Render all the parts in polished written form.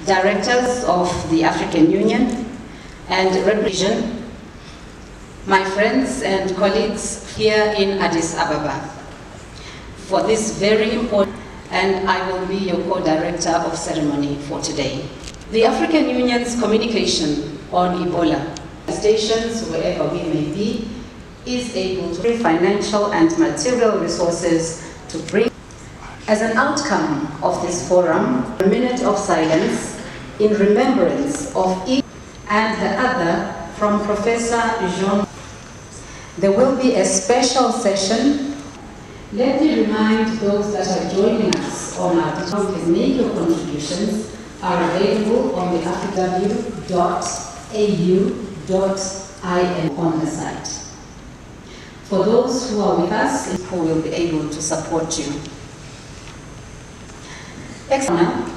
directors of the African Union and represent my friends and colleagues here in Addis Ababa for this very important, and I will be your co-director of ceremony for today. The African Union's communication on Ebola, stations wherever we may be, is able to bring financial and material resources to bring. As an outcome of this forum, a minute of silence in remembrance of each and the other from Professor Jean. There will be a special session. Let me remind those that are joining us on our digital can make your contributions are available on the africaw.au.in on the site. For those who are with us, who will be able to support you. Excellent.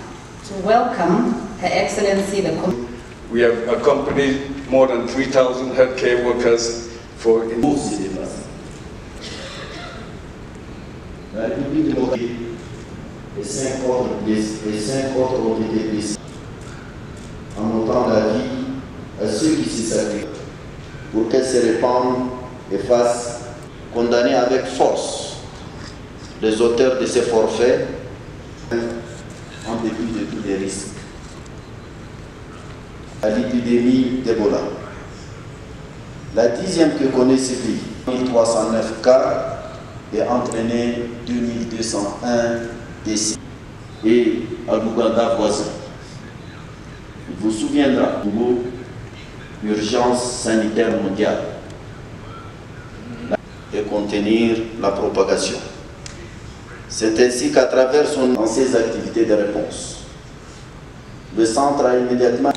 To welcome Her Excellency the We have accompanied more than 3,000 healthcare workers for La République démocratique et 5 autres ont été blessés en ôtant la vie à ceux qui s'y sacrifient pour qu'elle se répande et fasse condamner avec force les auteurs de ces forfaits en dépit de tous les risques. À l'épidémie d'Ebola, la 10e que connaît ce pays, 1309 cas, et entraîné 2201 décès. Et à l'Ouganda voisin, il vous souviendra de l'urgence sanitaire mondiale et contenir la propagation. C'est ainsi qu'à travers ses activités de réponse, le centre a immédiatement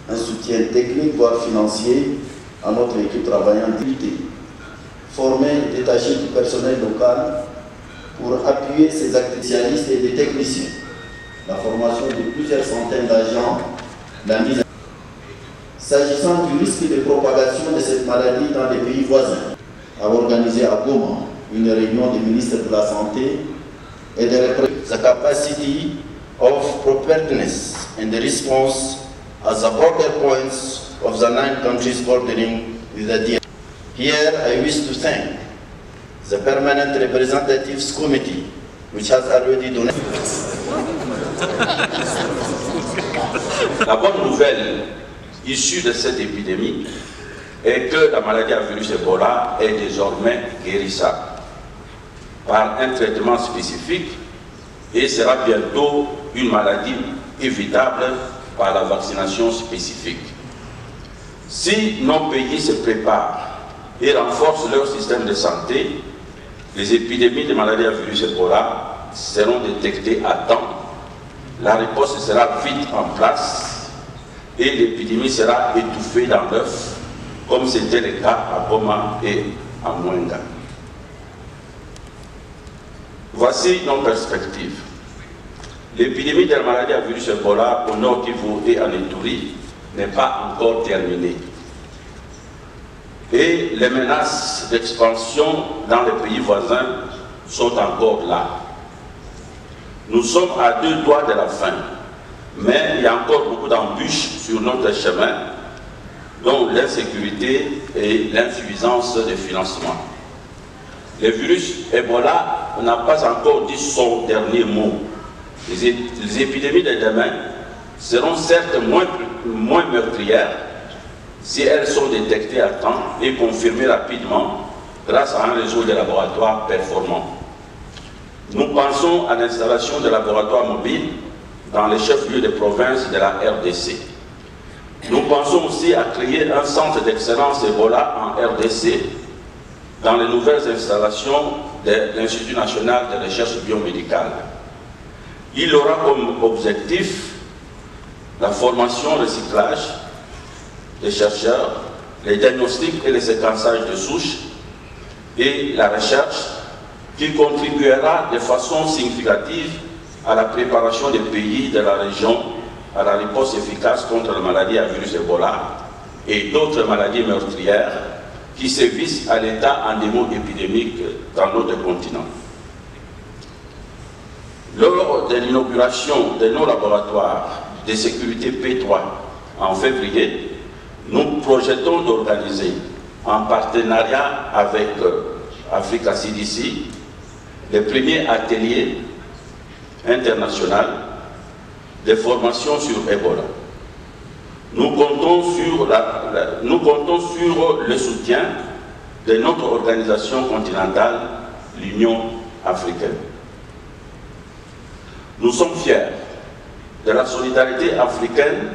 un soutien technique voire financier à notre équipe travaillant d'unité, former et détacher du personnel local pour appuyer ces spécialistes et des techniciens, la formation de plusieurs centaines d'agents, la mise en place. S'agissant du risque de propagation de cette maladie dans les pays voisins, a organisé à Goma une réunion des ministres de la Santé et de the capacity of preparedness and the response as the border points of the 9 countries bordering with the DRC. Here I wish to thank the Permanent Representatives Committee, which has already donated. La bonne nouvelle issue de cette épidémie est que la maladie à virus Ebola est désormais guérissable par un traitement spécifique et sera bientôt une maladie évitable par la vaccination spécifique. Si nos pays se préparent et renforcent leur système de santé, les épidémies de maladies à virus Ebola seront détectées à temps, la riposte sera vite en place et l'épidémie sera étouffée dans l'œuf, comme c'était le cas à Goma et à Mwenga. Voici nos perspectives. L'épidémie de la maladie à virus Ebola au Nord Kivu et en Ituri n'est pas encore terminée. Et les menaces d'expansion dans les pays voisins sont encore là. Nous sommes à 2 doigts de la fin, mais il y a encore beaucoup d'embûches sur notre chemin, dont l'insécurité et l'insuffisance de financement. Le virus Ebola n'a pas encore dit son dernier mot. Les épidémies de demain seront certes moins meurtrières si elles sont détectées à temps et confirmées rapidement grâce à un réseau de laboratoires performants. Nous pensons à l'installation de laboratoires mobiles dans les chefs-lieux de province de la RDC. Nous pensons aussi à créer un centre d'excellence Ebola en RDC dans les nouvelles installations de l'Institut national de recherche biomédicale. Il aura comme objectif la formation, le recyclage des chercheurs, les diagnostics et les séquençages de souches et la recherche qui contribuera de façon significative à la préparation des pays de la région à la riposte efficace contre la maladie à virus Ebola et d'autres maladies meurtrières qui sévissent à l'état endémo-épidémique dans notre continent. Lors de l'inauguration de nos laboratoires de sécurité P3 en février, nous projetons d'organiser, en partenariat avec Africa CDC, le premier atelier international de formation sur Ebola. Nous comptons sur le soutien de notre organisation continentale, l'Union africaine. Nous sommes fiers de la solidarité africaine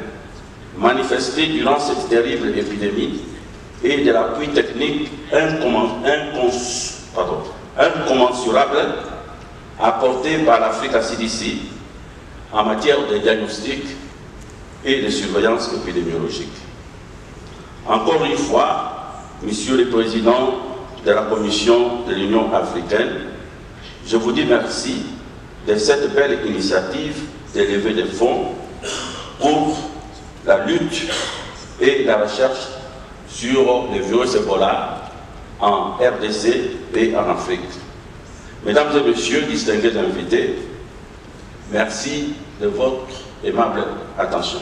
manifestée durant cette terrible épidémie et de l'appui technique incommensurable apporté par l'Africa CDC en matière de diagnostic et de surveillance épidémiologique. Encore une fois, Monsieur le Président de la Commission de l'Union africaine, je vous dis merci de cette belle initiative de lever des fonds pour la lutte et la recherche sur le virus Ebola en RDC et en Afrique. Mesdames et messieurs, distingués invités, merci de votre aimable attention.